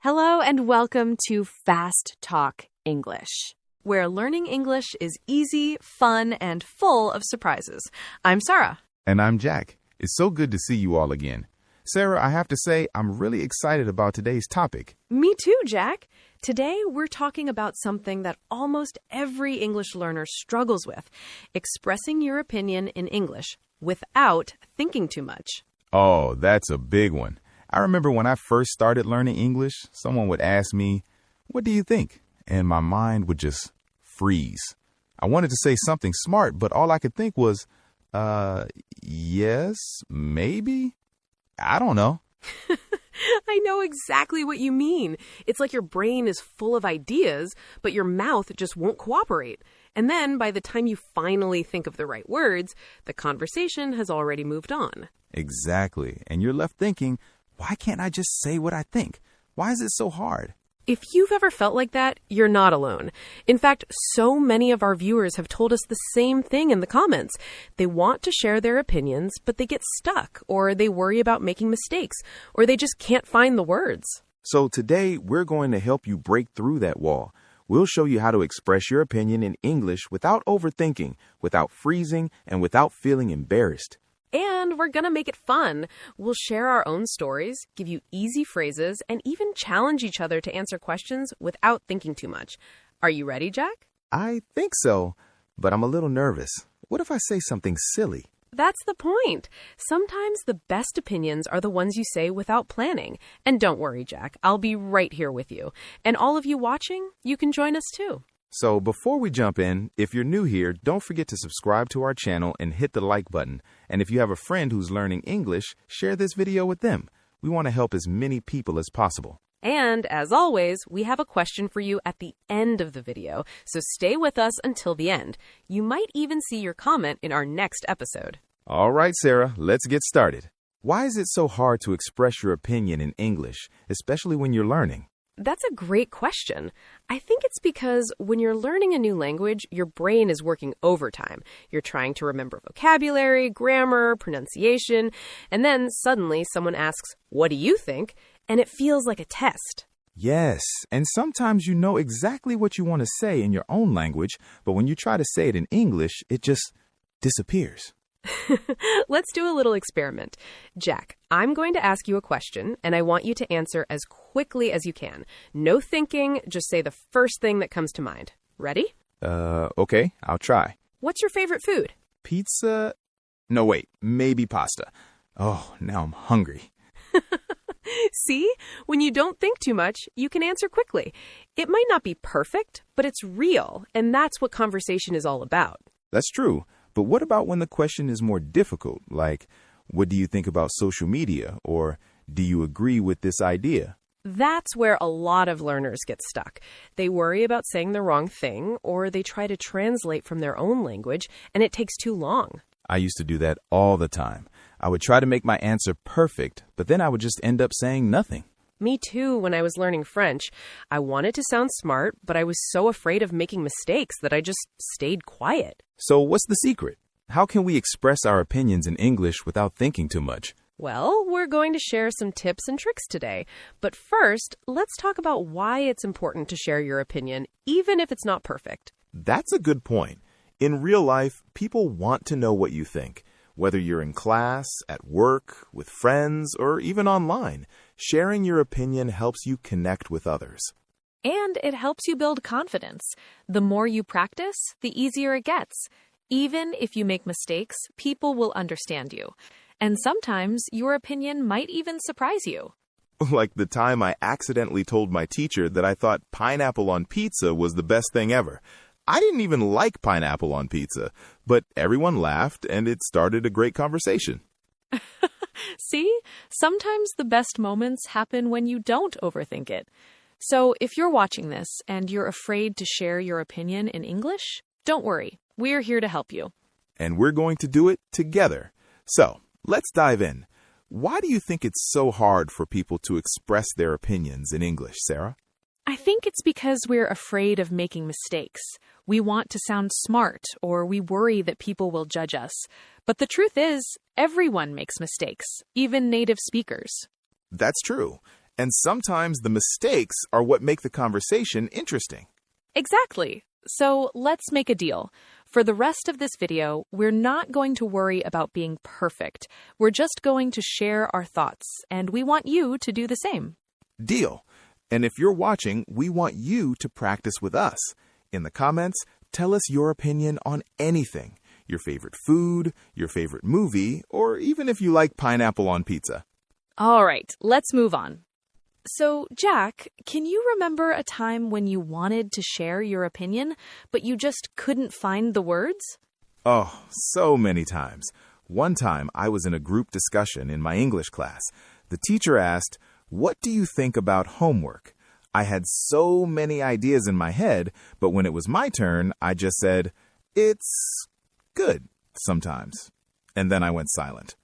Hello and welcome to Fast Talk English, where learning English is easy, fun, and full of surprises. I'm Sarah. And I'm Jack. It's so good to see you all again. Sarah, I have to say, I'm really excited about today's topic. Me too, Jack. Today, we're talking about something that almost every English learner struggles with, expressing your opinion in English without thinking too much. Oh, that's a big one. I remember when I first started learning English, someone would ask me, "What do you think?" And my mind would just freeze. I wanted to say something smart, but all I could think was, yes, maybe? I don't know. I know exactly what you mean. It's like your brain is full of ideas, but your mouth just won't cooperate. And then by the time you finally think of the right words, the conversation has already moved on. Exactly. And you're left thinking, why can't I just say what I think? Why is it so hard? If you've ever felt like that, you're not alone. In fact, so many of our viewers have told us the same thing in the comments. They want to share their opinions, but they get stuck, or they worry about making mistakes, or they just can't find the words. So today, we're going to help you break through that wall. We'll show you how to express your opinion in English without overthinking, without freezing, and without feeling embarrassed. And we're going to make it fun. We'll share our own stories, give you easy phrases, and even challenge each other to answer questions without thinking too much. Are you ready, Jack? I think so, but I'm a little nervous. What if I say something silly? That's the point. Sometimes the best opinions are the ones you say without planning. And don't worry, Jack, I'll be right here with you. And all of you watching, you can join us too. So before we jump in, if you're new here, don't forget to subscribe to our channel and hit the like button. And if you have a friend who's learning English, share this video with them. We want to help as many people as possible. And as always, we have a question for you at the end of the video, so stay with us until the end. You might even see your comment in our next episode. All right, Sarah, let's get started. Why is it so hard to express your opinion in English, especially when you're learning? That's a great question. I think it's because when you're learning a new language, your brain is working overtime. You're trying to remember vocabulary, grammar, pronunciation, and then suddenly someone asks, "What do you think?" And it feels like a test. Yes, and sometimes you know exactly what you want to say in your own language, but when you try to say it in English, it just disappears. Let's do a little experiment. Jack, I'm going to ask you a question, and I want you to answer as quickly as you can. No thinking, just say the first thing that comes to mind. Ready? Okay, I'll try. What's your favorite food? Pizza? No, wait, maybe pasta. Oh, now I'm hungry. See? When you don't think too much, you can answer quickly. It might not be perfect, but it's real, and that's what conversation is all about. That's true. But what about when the question is more difficult, like, what do you think about social media, or do you agree with this idea? That's where a lot of learners get stuck. They worry about saying the wrong thing, or they try to translate from their own language, and it takes too long. I used to do that all the time. I would try to make my answer perfect, but then I would just end up saying nothing. Me too, when I was learning French. I wanted to sound smart, but I was so afraid of making mistakes that I just stayed quiet. So what's the secret? How can we express our opinions in English without thinking too much? Well, we're going to share some tips and tricks today. But first, let's talk about why it's important to share your opinion, even if it's not perfect. That's a good point. In real life, people want to know what you think. Whether you're in class, at work, with friends, or even online, sharing your opinion helps you connect with others. And it helps you build confidence. The more you practice, the easier it gets. Even if you make mistakes, people will understand you. And sometimes your opinion might even surprise you. Like the time I accidentally told my teacher that I thought pineapple on pizza was the best thing ever. I didn't even like pineapple on pizza, but everyone laughed and it started a great conversation. See, sometimes the best moments happen when you don't overthink it. So if you're watching this and you're afraid to share your opinion in English, don't worry, we're here to help you. And we're going to do it together. So let's dive in. Why do you think it's so hard for people to express their opinions in English, Sarah? I think it's because we're afraid of making mistakes. We want to sound smart, or we worry that people will judge us. But the truth is, everyone makes mistakes, even native speakers. That's true. And sometimes the mistakes are what make the conversation interesting. Exactly. So let's make a deal. For the rest of this video, we're not going to worry about being perfect. We're just going to share our thoughts, and we want you to do the same. Deal. And if you're watching, we want you to practice with us. In the comments, tell us your opinion on anything. Your favorite food, your favorite movie, or even if you like pineapple on pizza. All right, let's move on. So, Jack, can you remember a time when you wanted to share your opinion, but you just couldn't find the words? Oh, so many times. One time, I was in a group discussion in my English class. The teacher asked, "What do you think about homework?" I had so many ideas in my head, but when it was my turn, I just said, "It's good sometimes." And then I went silent.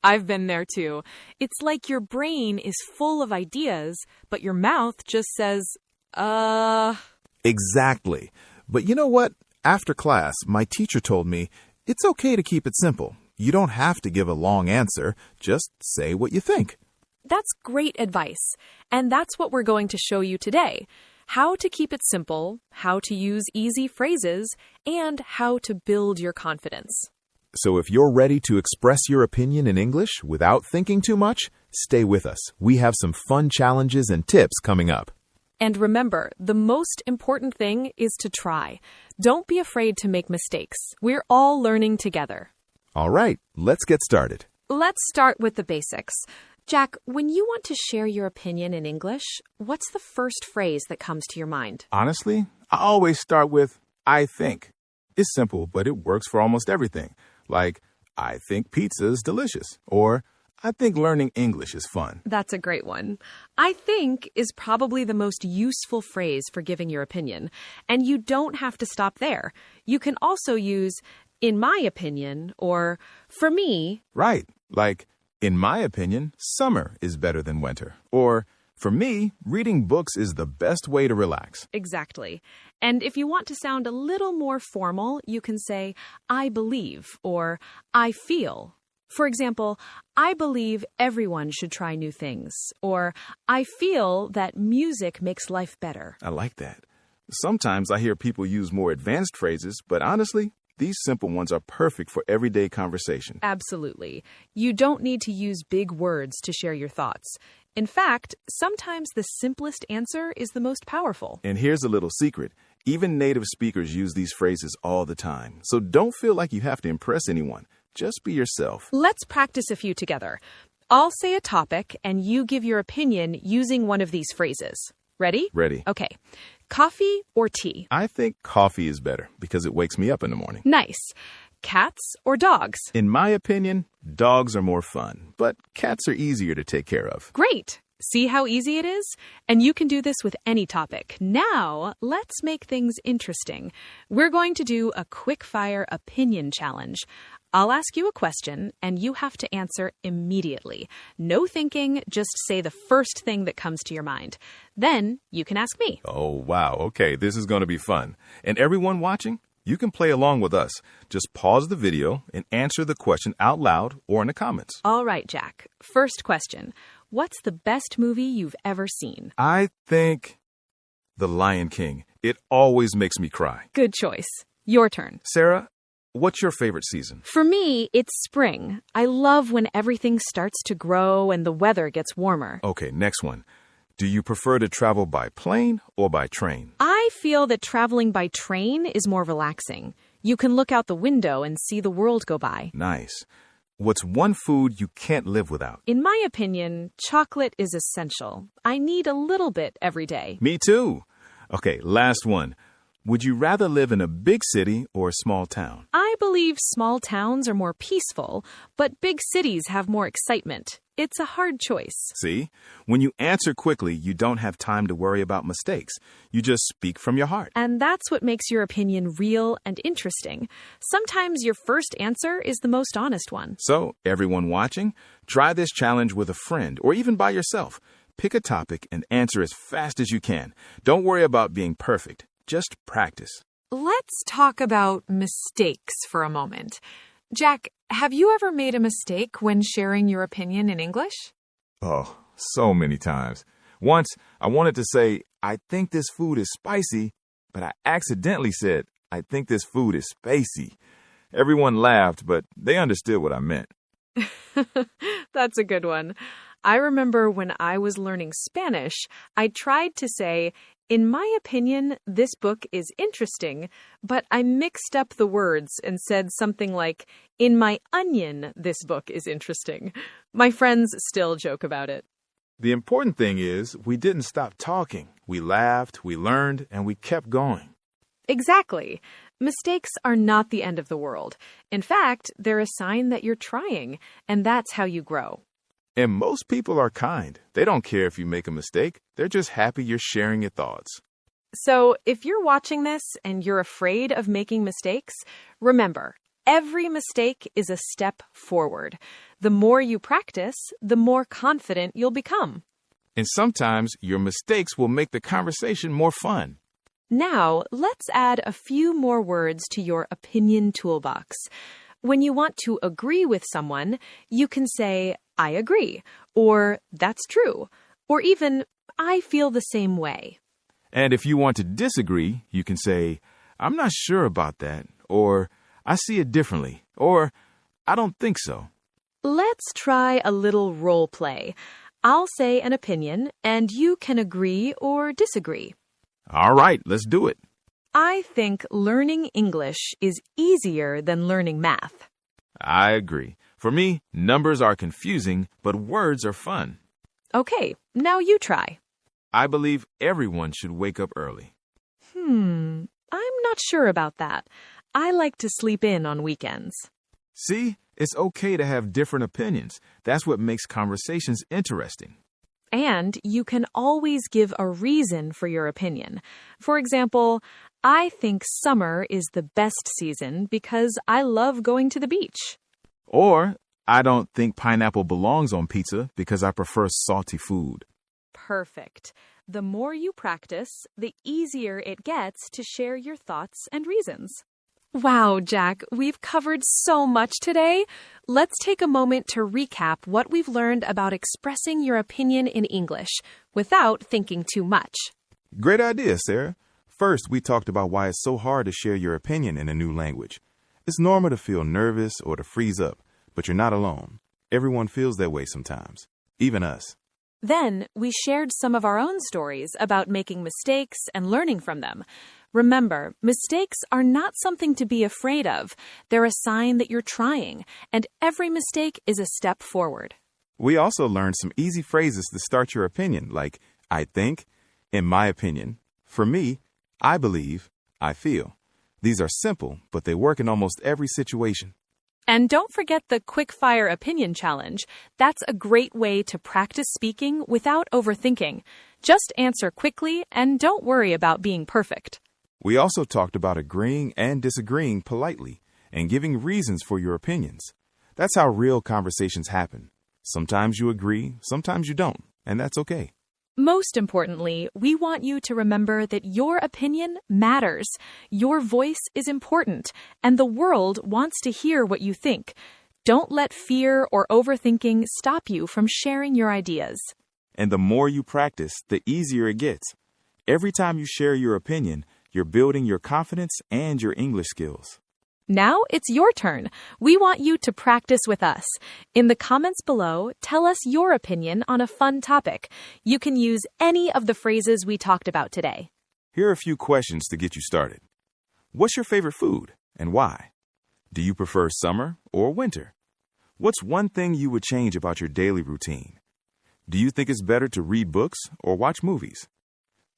I've been there too. It's like your brain is full of ideas, but your mouth just says, Exactly. But you know what? After class, my teacher told me, it's okay to keep it simple. You don't have to give a long answer. Just say what you think. That's great advice. And that's what we're going to show you today. How to keep it simple, how to use easy phrases, and how to build your confidence. So if you're ready to express your opinion in English without thinking too much, stay with us. We have some fun challenges and tips coming up. And remember, the most important thing is to try. Don't be afraid to make mistakes. We're all learning together. All right, let's get started. Let's start with the basics. Jack, when you want to share your opinion in English, what's the first phrase that comes to your mind? Honestly, I always start with, I think. It's simple, but it works for almost everything. Like, I think pizza is delicious, or I think learning English is fun. That's a great one. I think is probably the most useful phrase for giving your opinion. And you don't have to stop there. You can also use, in my opinion, or for me. Right. Like, in my opinion, summer is better than winter. Or, for me, reading books is the best way to relax. Exactly. And if you want to sound a little more formal, you can say, I believe, or I feel. For example, I believe everyone should try new things, or I feel that music makes life better. I like that. Sometimes I hear people use more advanced phrases, but honestly, these simple ones are perfect for everyday conversation. Absolutely. You don't need to use big words to share your thoughts. In fact, sometimes the simplest answer is the most powerful. And here's a little secret. Even native speakers use these phrases all the time. So don't feel like you have to impress anyone. Just be yourself. Let's practice a few together. I'll say a topic, and you give your opinion using one of these phrases. Ready? Ready. Okay. Coffee or tea? I think coffee is better because it wakes me up in the morning. Nice. Cats or dogs? In my opinion, dogs are more fun, but cats are easier to take care of. Great. See how easy it is? And you can do this with any topic. Now, let's make things interesting. We're going to do a quick-fire opinion challenge. I'll ask you a question, and you have to answer immediately. No thinking, just say the first thing that comes to your mind. Then you can ask me. Oh, wow. Okay, this is going to be fun. And everyone watching, you can play along with us. Just pause the video and answer the question out loud or in the comments. All right, Jack. First question. What's the best movie you've ever seen? I think The Lion King. It always makes me cry. Good choice. Your turn. Sarah, what's your favorite season? For me, it's spring. I love when everything starts to grow and the weather gets warmer. Okay, next one. Do you prefer to travel by plane or by train? I feel that traveling by train is more relaxing. You can look out the window and see the world go by. Nice. What's one food you can't live without? In my opinion, chocolate is essential. I need a little bit every day. Me too. Okay, last one. Would you rather live in a big city or a small town? I believe small towns are more peaceful, but big cities have more excitement. It's a hard choice. See? When you answer quickly, you don't have time to worry about mistakes. You just speak from your heart. And that's what makes your opinion real and interesting. Sometimes your first answer is the most honest one. So, everyone watching, try this challenge with a friend or even by yourself. Pick a topic and answer as fast as you can. Don't worry about being perfect. Just practice. Let's talk about mistakes for a moment. Jack, have you ever made a mistake when sharing your opinion in English? Oh, so many times. Once, I wanted to say, I think this food is spicy, but I accidentally said, I think this food is spacey. Everyone laughed, but they understood what I meant. That's a good one. I remember when I was learning Spanish, I tried to say, in my opinion, this book is interesting, but I mixed up the words and said something like, in my onion, this book is interesting. My friends still joke about it. The important thing is we didn't stop talking. We laughed, we learned, and we kept going. Exactly. Mistakes are not the end of the world. In fact, they're a sign that you're trying, and that's how you grow. And most people are kind. They don't care if you make a mistake. They're just happy you're sharing your thoughts. So if you're watching this and you're afraid of making mistakes, remember, every mistake is a step forward. The more you practice, the more confident you'll become. And sometimes your mistakes will make the conversation more fun. Now, let's add a few more words to your opinion toolbox. When you want to agree with someone, you can say, I agree, or that's true, or even, I feel the same way. And if you want to disagree, you can say, I'm not sure about that, or I see it differently, or I don't think so. Let's try a little role play. I'll say an opinion, and you can agree or disagree. All right, let's do it. I think learning English is easier than learning math. I agree. For me, numbers are confusing, but words are fun. Okay, now you try. I believe everyone should wake up early. I'm not sure about that. I like to sleep in on weekends. See, it's okay to have different opinions. That's what makes conversations interesting. And you can always give a reason for your opinion. For example, I think summer is the best season because I love going to the beach. Or, I don't think pineapple belongs on pizza because I prefer salty food. Perfect. The more you practice, the easier it gets to share your thoughts and reasons. Wow, Jack, we've covered so much today. Let's take a moment to recap what we've learned about expressing your opinion in English without thinking too much. Great idea, Sarah. First, we talked about why it's so hard to share your opinion in a new language. It's normal to feel nervous or to freeze up, but you're not alone. Everyone feels that way sometimes, even us. Then, we shared some of our own stories about making mistakes and learning from them. Remember, mistakes are not something to be afraid of. They're a sign that you're trying, and every mistake is a step forward. We also learned some easy phrases to start your opinion, like, I think, in my opinion, for me, I believe, I feel. These are simple, but they work in almost every situation. And don't forget the quick-fire opinion challenge. That's a great way to practice speaking without overthinking. Just answer quickly and don't worry about being perfect. We also talked about agreeing and disagreeing politely and giving reasons for your opinions. That's how real conversations happen. Sometimes you agree, sometimes you don't, and that's okay. Most importantly, we want you to remember that your opinion matters. Your voice is important, and the world wants to hear what you think. Don't let fear or overthinking stop you from sharing your ideas. And the more you practice, the easier it gets. Every time you share your opinion, you're building your confidence and your English skills. Now it's your turn. We want you to practice with us. In the comments below, tell us your opinion on a fun topic. You can use any of the phrases we talked about today. Here are a few questions to get you started. What's your favorite food and why? Do you prefer summer or winter? What's one thing you would change about your daily routine? Do you think it's better to read books or watch movies?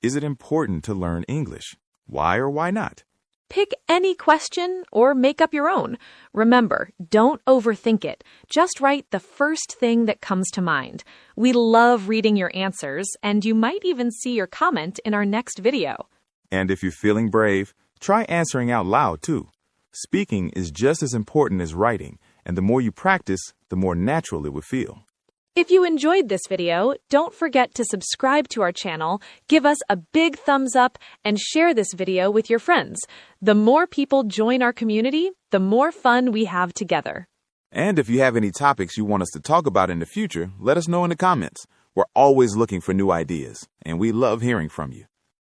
Is it important to learn English? Why or why not? Pick any question or make up your own. Remember, don't overthink it. Just write the first thing that comes to mind. We love reading your answers, and you might even see your comment in our next video. And if you're feeling brave, try answering out loud too. Speaking is just as important as writing, and the more you practice, the more natural it would feel. If you enjoyed this video, don't forget to subscribe to our channel, give us a big thumbs up, and share this video with your friends. The more people join our community, the more fun we have together. And if you have any topics you want us to talk about in the future, let us know in the comments. We're always looking for new ideas, and we love hearing from you.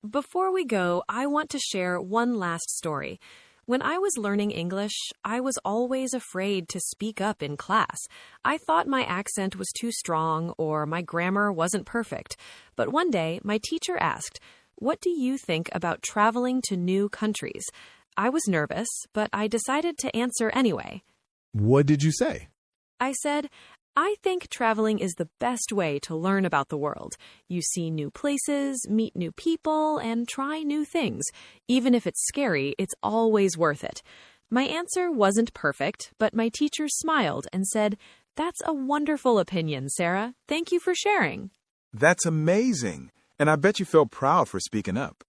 Before we go, I want to share one last story. When I was learning English, I was always afraid to speak up in class. I thought my accent was too strong or my grammar wasn't perfect. But one day, my teacher asked, "What do you think about traveling to new countries?" I was nervous, but I decided to answer anyway. What did you say? I said, "I think traveling is the best way to learn about the world. You see new places, meet new people, and try new things. Even if it's scary, it's always worth it." My answer wasn't perfect, but my teacher smiled and said, "That's a wonderful opinion, Sarah. Thank you for sharing." That's amazing. And I bet you felt proud for speaking up.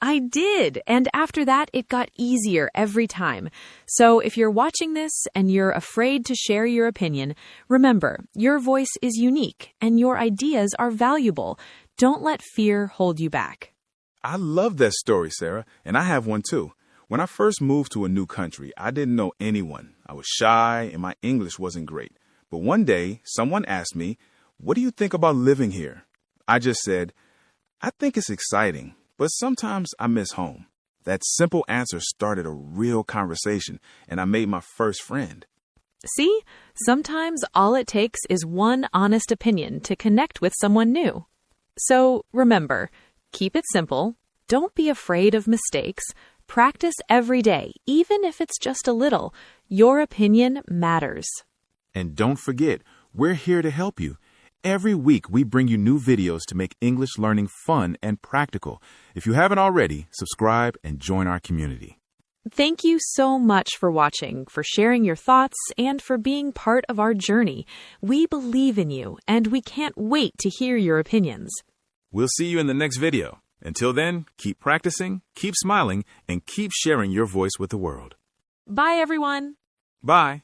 I did, and after that, it got easier every time. So if you're watching this and you're afraid to share your opinion, remember, your voice is unique and your ideas are valuable. Don't let fear hold you back. I love that story, Sarah, and I have one too. When I first moved to a new country, I didn't know anyone. I was shy and my English wasn't great. But one day, someone asked me, "What do you think about living here?" I just said, "I think it's exciting, but sometimes I miss home." That simple answer started a real conversation, and I made my first friend. See, sometimes all it takes is one honest opinion to connect with someone new. So remember, keep it simple. Don't be afraid of mistakes. Practice every day, even if it's just a little. Your opinion matters. And don't forget, we're here to help you. Every week, we bring you new videos to make English learning fun and practical. If you haven't already, subscribe and join our community. Thank you so much for watching, for sharing your thoughts, and for being part of our journey. We believe in you, and we can't wait to hear your opinions. We'll see you in the next video. Until then, keep practicing, keep smiling, and keep sharing your voice with the world. Bye, everyone. Bye.